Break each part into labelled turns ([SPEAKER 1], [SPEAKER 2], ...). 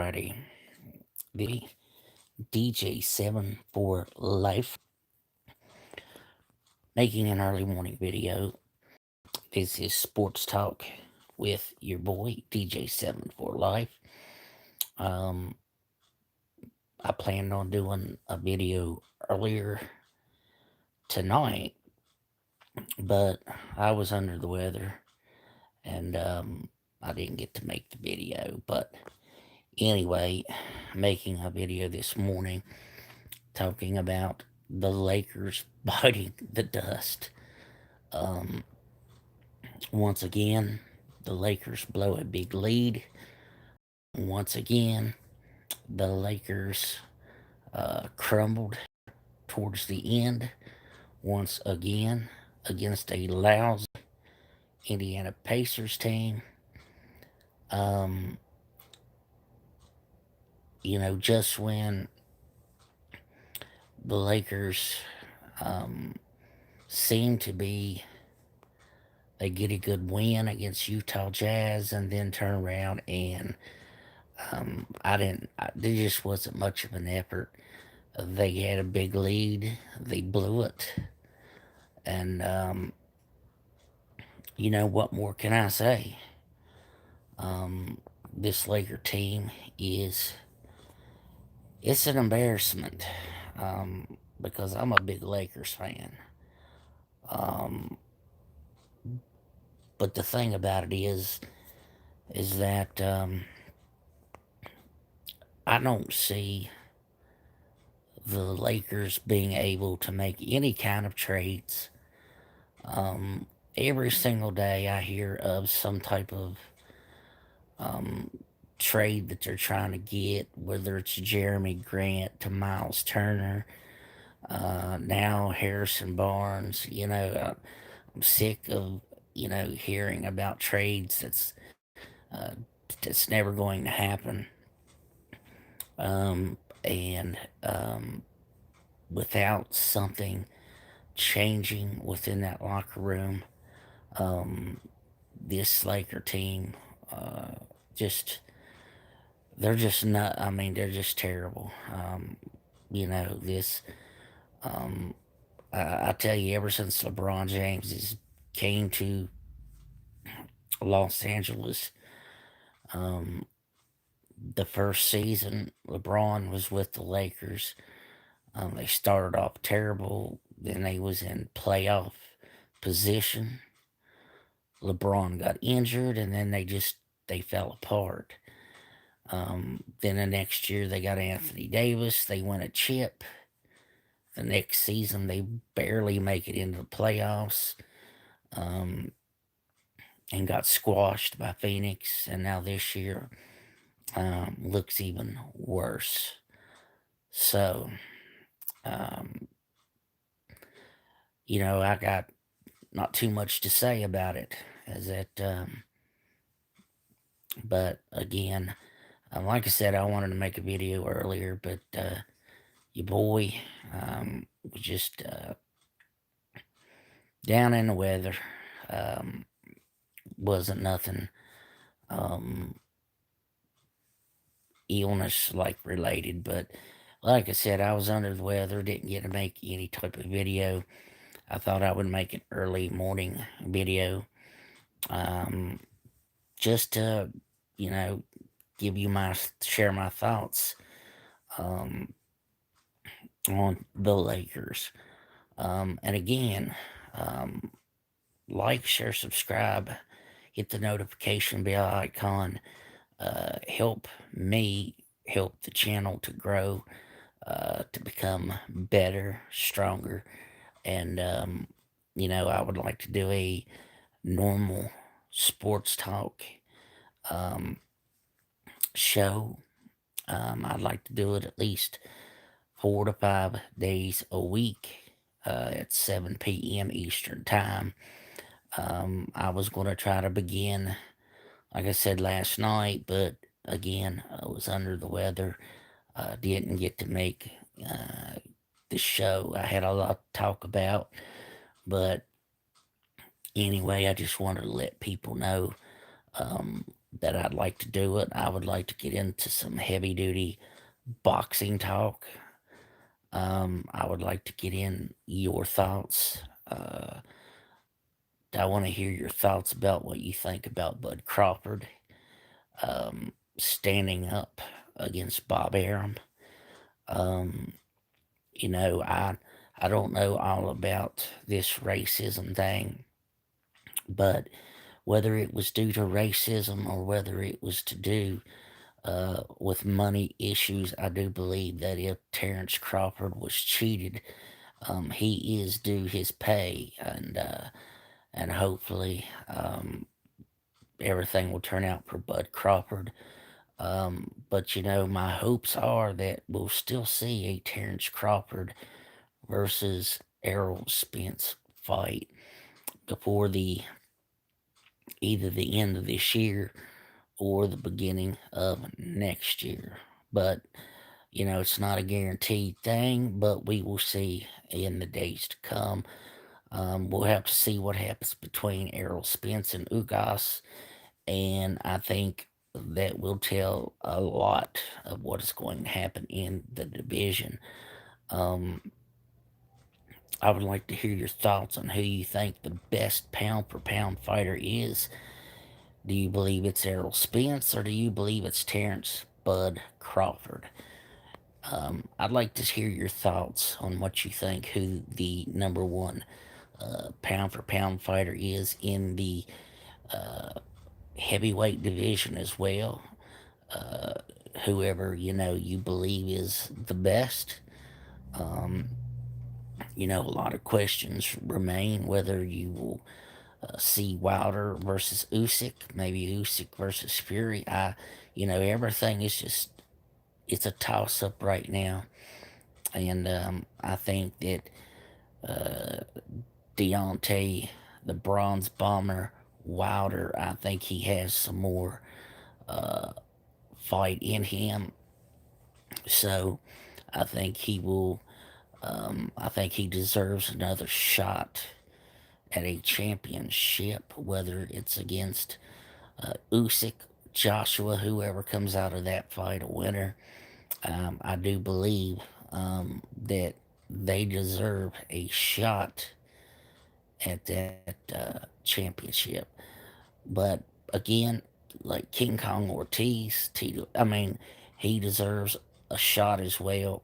[SPEAKER 1] Friday. The DJ7 for life, making an early morning video. This is Sports Talk with your boy DJ7 for life. Um, I planned on doing a video earlier tonight, but I was under the weather and I didn't get to make the video. But anyway, making a video this morning talking about the Lakers biting the dust. Um, Once again, the Lakers blow a big lead. Once again, the Lakers crumbled towards the end. Once again, against a lousy Indiana Pacers team. Um, just when the Lakers um, seem to be, they get a good win against Utah Jazz and then turn around and there just wasn't much of an effort. They had a big lead, they blew it, and what more can I say? This Laker team it's an embarrassment, because I'm a big Lakers fan. Um, but the thing about it is that I don't see the Lakers being able to make any kind of trades. Every single day I hear of some type of um, trade that they're trying to get, whether it's Jeremy Grant to Miles Turner, now Harrison Barnes. I'm sick of hearing about trades uh, that's never going to happen. And without something changing within that locker room, um, this Laker team just they're just not. I mean, they're just terrible. This. Um, I tell you, ever since LeBron James came to Los Angeles, um, the first season LeBron was with the Lakers. They started off terrible. Then they was in playoff position. LeBron got injured, and then they fell apart. Then the next year they got Anthony Davis. They won a chip. The next season they barely make it into the playoffs, um, and got squashed by Phoenix. And now this year looks even worse. So, um, I got not too much to say about it. As that, but again, like I said, I wanted to make a video earlier, but your boy was just down in the weather. Um, wasn't nothing um, illness like related, but like I said, I was under the weather, didn't get to make any type of video. I thought I would make an early morning video, just to, you know, share my thoughts um, on the Lakers. And again, um, like, share, subscribe, hit the notification bell icon. Help me help the channel to grow, to become better, stronger. And, I would like to do a normal sports talk um, show. I'd like to do it at least 4 to 5 days a week at 7 p.m. Eastern Time. I was going to try to begin, like I said last night, but again, I was under the weather. Didn't get to make the show. I had a lot to talk about, but anyway, I just wanted to let people know that I'd like to do it. I would like to get into some heavy duty boxing talk. I would like to get in your thoughts. I want to hear your thoughts about what you think about Bud Crawford standing up against Bob Arum. Um, I don't know all about this racism thing, but whether it was due to racism or whether it was to do with money issues, I do believe that if Terrence Crawford was cheated, he is due his pay, and hopefully everything will turn out for Bud Crawford. But my hopes are that we'll still see a Terrence Crawford versus Errol Spence fight before the either the end of this year or the beginning of next year. But it's not a guaranteed thing, but we will see in the days to come. We'll have to see what happens between Errol Spence and Ugas, and I think that will tell a lot of what is going to happen in the division. Um, I would like to hear your thoughts on who you think the best pound for pound fighter is. Do you believe it's Errol Spence or do you believe it's Terrence Bud Crawford? I'd like to hear your thoughts on what you think who the number one pound for pound fighter is in the heavyweight division as well. Uh, Whoever you believe is the best. Um, a lot of questions remain whether you will see Wilder versus Usyk, maybe Usyk versus Fury. Everything is just it's a toss up right now, and I think that Deontay, the Bronze Bomber Wilder, I think he has some more fight in him. So I think he will. I think he deserves another shot at a championship, whether it's against Usyk, Joshua, whoever comes out of that fight a winner. I do believe that they deserve a shot at that championship. But again, like King Kong Ortiz, Tito, I mean, he deserves a shot as well.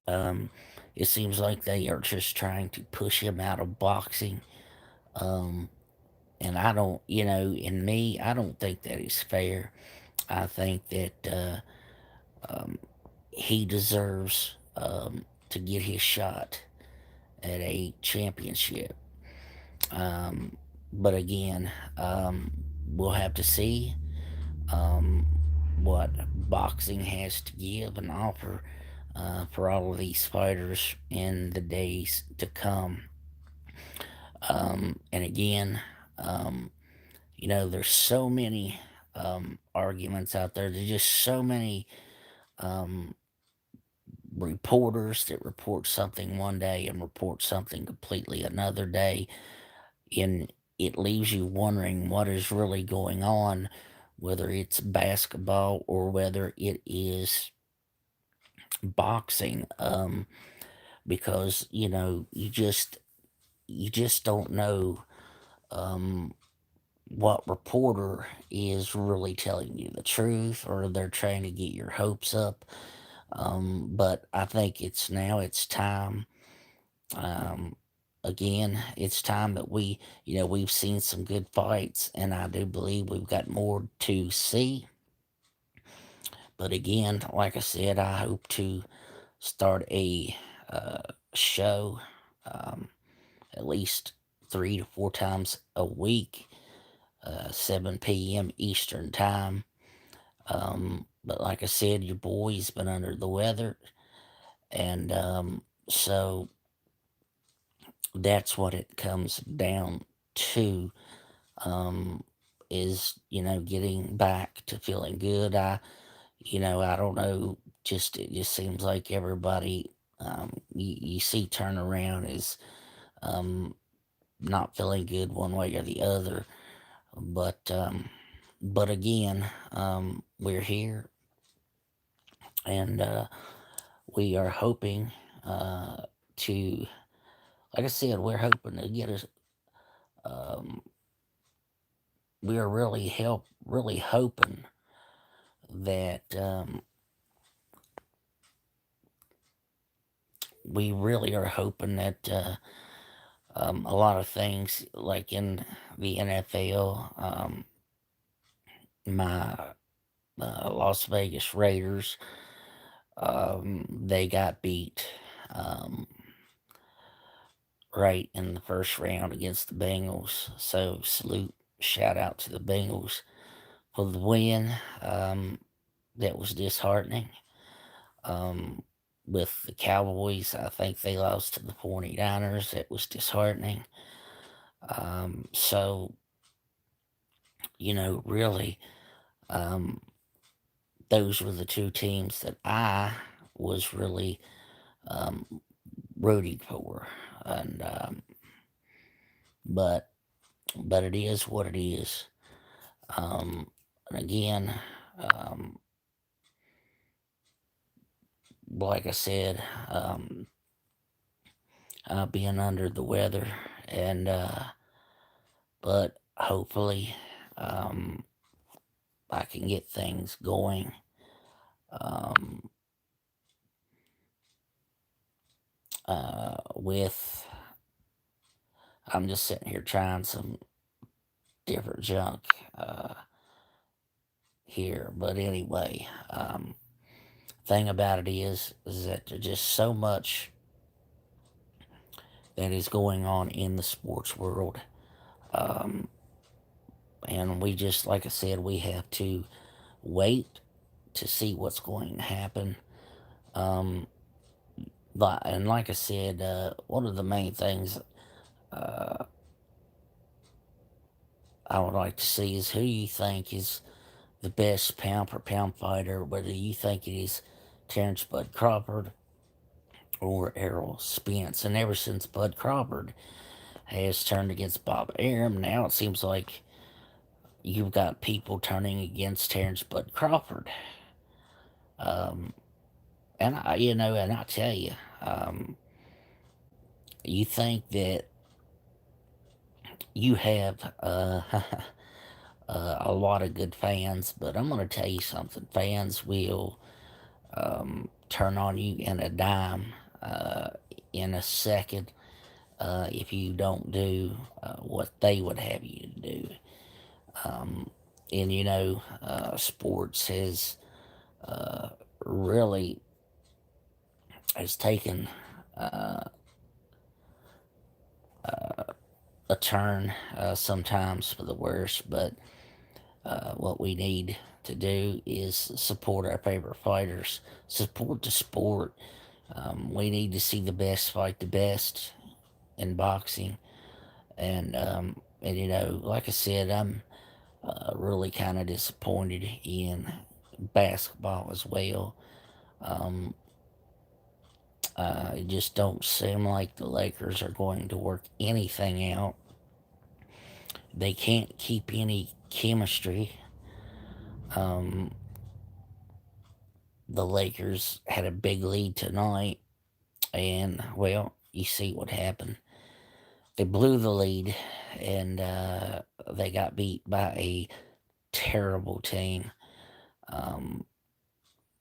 [SPEAKER 1] Um, it seems like they are just trying to push him out of boxing. Um, and I don't, in me, I don't think that is fair. I think that he deserves to get his shot at a championship. Um, but again, we'll have to see um, what boxing has to give and offer for all of these fighters in the days to come. And again, um, there's so many arguments out there. There's just so many um, reporters that report something one day and report something completely another day. And it leaves you wondering what is really going on, whether it's basketball or whether it is boxing. Because you just don't know um, what reporter is really telling you the truth or they're trying to get your hopes up. But I think it's time. Um, Again, it's time that we've seen some good fights, and I do believe we've got more to see. But again, like I said, I hope to start a uh, show um, at least 3 to 4 times a week, 7 p.m. Eastern time. But like I said, your boy's been under the weather, and so that's what it comes down to. Um, is getting back to feeling good. I don't know. Just it just seems like everybody you see turn around is um, not feeling good one way or the other. But but again, we're here, and we are hoping to, like I said, we're hoping to get us. Um, we are really hoping that we really are hoping that a lot of things, like in the NFL, my Las Vegas Raiders, they got beat um, right in the first round against the Bengals. So salute, shout out to the Bengals for the win. That was disheartening. Um, with the Cowboys, I think they lost to the 49ers. That was disheartening. So, really, um, those were the two teams that I was really um, rooting for. And but it is what it is. And again, um, like I said, being under the weather, and but hopefully, um, I can get things going. Um, with I'm just sitting here trying some different junk here, but anyway, thing about it is that there's just so much that is going on in the sports world. Um, and we just, like I said, we have to wait to see what's going to happen. Um, and like I said, one of the main things uh, I would like to see is who you think is the best pound for pound fighter, whether you think it is Terrence Bud Crawford or Errol Spence. And ever since Bud Crawford has turned against Bob Arum, now it seems like you've got people turning against Terrence Bud Crawford. Um, and I tell you, you think that you have a lot of good fans, but I'm going to tell you something. Fans will turn on you in a dime, uh, in a second, if you don't do what they would have you to do. Um, and sports uh, really has taken uh, a turn, sometimes for the worse. But what we need to do is support our favorite fighters, support the sport. We need to see the best fight the best in boxing, and like I said, I'm really kind of disappointed in basketball as well. Um, it just don't seem like the Lakers are going to work anything out. They can't keep any chemistry. Um, the Lakers had a big lead tonight, and well, you see what happened. They blew the lead, and they got beat by a terrible team. Um,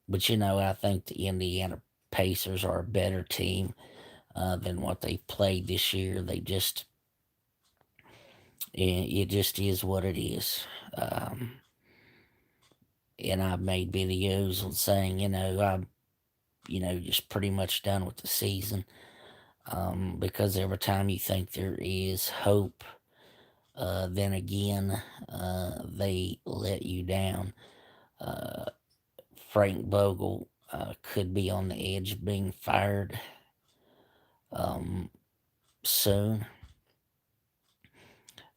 [SPEAKER 1] but I think the Indiana Pacers are a better team than what they played this year. It just is what it is. And I've made videos on saying, I'm, just pretty much done with the season. Because every time you think there is hope, then again, they let you down. Uh, Frank Vogel could be on the edge of being fired um, soon.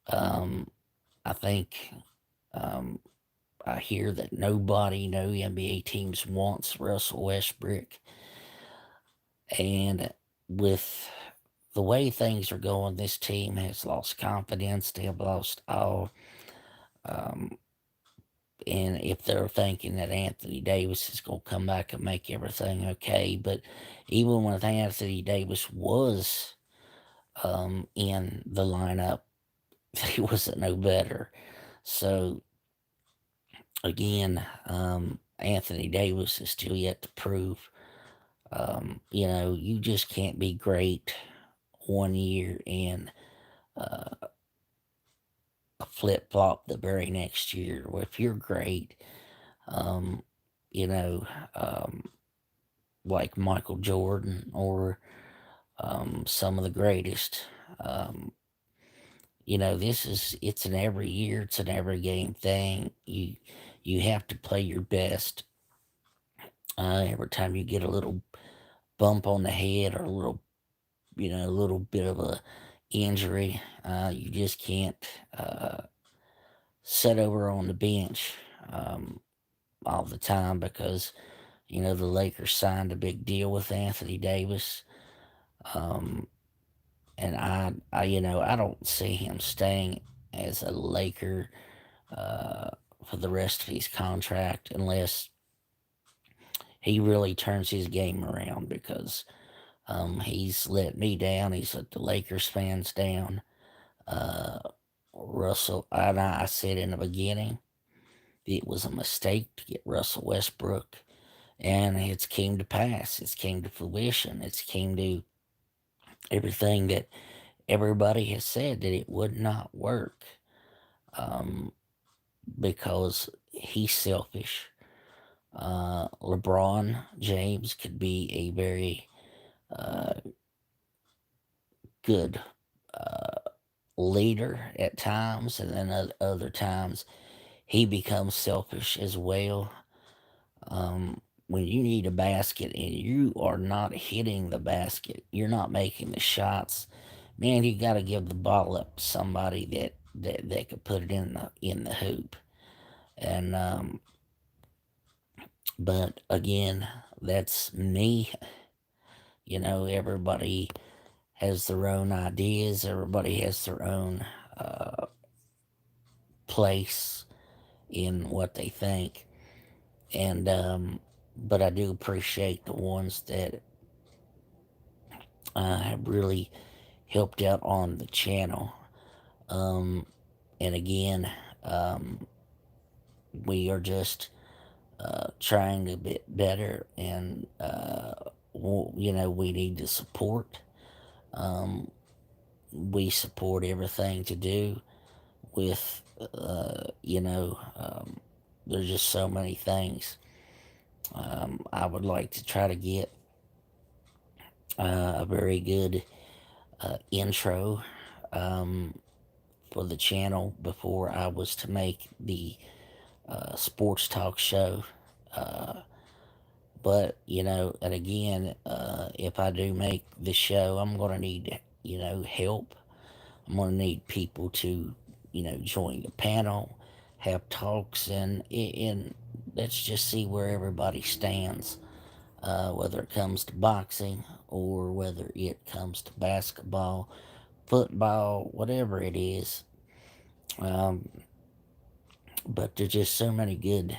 [SPEAKER 1] Um, I think um, I hear that no NBA teams wants Russell Westbrook, and with the way things are going, this team has lost confidence. They have lost all um, And if they're thinking that Anthony Davis is going to come back and make everything okay, but even when Anthony Davis was in the lineup, he wasn't no better. So again, Anthony Davis is still yet to prove. You just can't be great one year and flip flop the very next year. Well, if you're great, um, you know, um, like Michael Jordan or some of the greatest, um, it's an every year, it's an every game thing. You have to play your best. Every time you get a little bump on the head or a little bit of a injury, you just can't sit over on the bench um, all the time because the Lakers signed a big deal with Anthony Davis, um, and I don't see him staying as a Laker uh, for the rest of his contract unless he really turns his game around because he's let me down. He's let the Lakers fans down. Uh, I said in the beginning, it was a mistake to get Russell Westbrook, and it's came to pass. It's came to fruition. It's came to everything that everybody has said that it would not work um, because he's selfish. LeBron James could be a very uh, good uh, leader at times, and then other times he becomes selfish as well. When you need a basket and you are not hitting the basket, you're not making the shots. Man, you got to give the ball up to somebody that could put it in the hoop. And but again, that's me. Everybody has their own ideas. Everybody has their own uh, place in what they think. And but I do appreciate the ones that have really helped out on the channel. Um, and again, um, we are just trying to get better, and we need the support. Um, we support everything to do with, there's just so many things. I would like to try to get a very good intro for the channel before I was to make the sports talk show. Uh, but, and again, if I do make the show, I'm going to need, help. I'm going to need people to, join the panel, have talks, and let's just see where everybody stands, whether it comes to boxing or whether it comes to basketball, football, whatever it is. Um, but there's just so many good,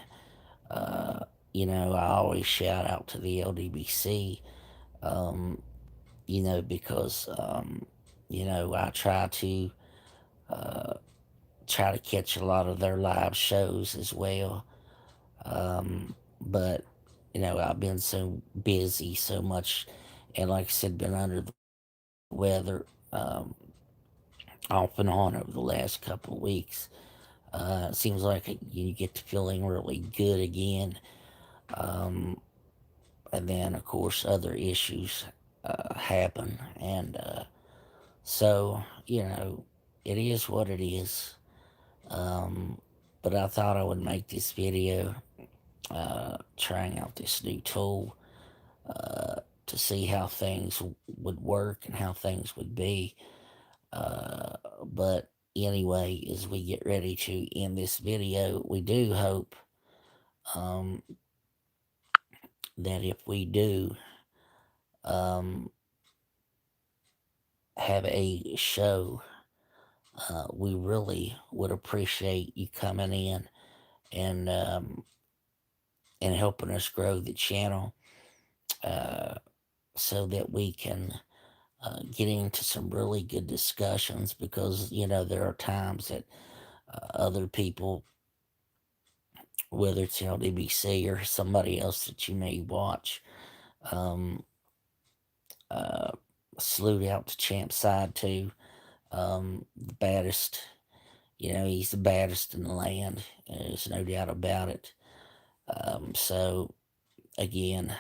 [SPEAKER 1] I always shout out to the LDBC, um, because, I uh, try to catch a lot of their live shows as well. But, I've been so busy so much, and like I said, been under the weather, off and on over the last couple of weeks. It seems like you get to feeling really good again. Um, and then, of course, other issues happen. And so, it is what it is. Um, but I thought I would make this video trying out this new tool to see how things would work and how things would be. But anyway, as we get ready to end this video, we do hope um, that if we do um, have a show, we really would appreciate you coming in and helping us grow the channel, uh, so that we can get into some really good discussions, because there are times that other people, whether it's LDBC or somebody else that you may watch, um, uh, salute out to Champ Side too. The baddest, he's the baddest in the land. There's no doubt about it. So again,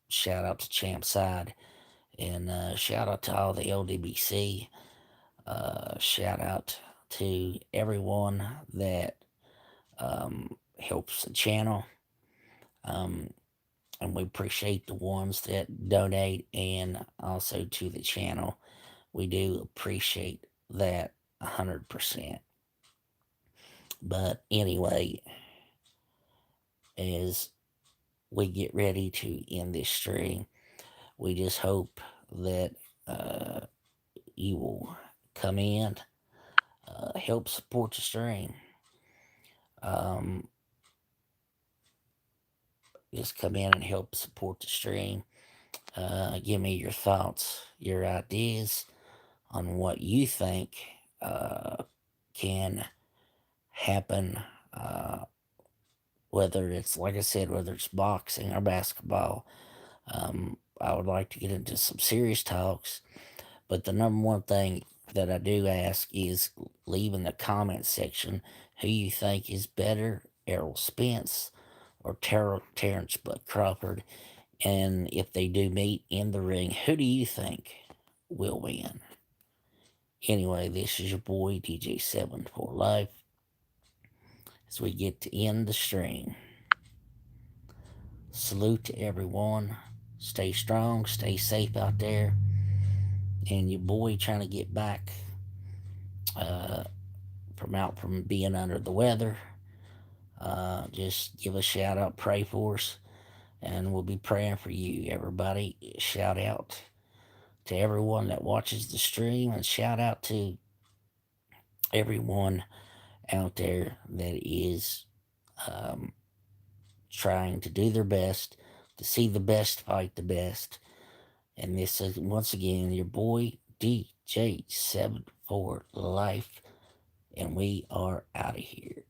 [SPEAKER 1] shout out to Champ Side, and shout out to all the LDBC. Shout out to everyone that helps the channel. Um, and we appreciate the ones that donate, and also to the channel. We do appreciate that 100%. But anyway, as we get ready to end this stream, we just hope that uh, you will come in, help support the stream. Um, just come in and help support the stream. Give me your thoughts, your ideas on what you think can happen. Whether it's, like I said, whether it's boxing or basketball. I would like to get into some serious talks, but the number one thing that I do ask is leave in the comment section who you think is better, Errol Spence or Terrence Bud Crawford. And if they do meet in the ring, who do you think will win? Anyway, this is your boy DJ7 for life. As we get to end the stream, salute to everyone. Stay strong, stay safe out there. And your boy trying to get back uh, from being under the weather. Just give a shout out, pray for us, and we'll be praying for you, everybody. Shout out to everyone that watches the stream, and shout out to everyone out there that is um, trying to do their best to see the best fight the best. And this is once again your boy DJ7 for life, and we are out of here.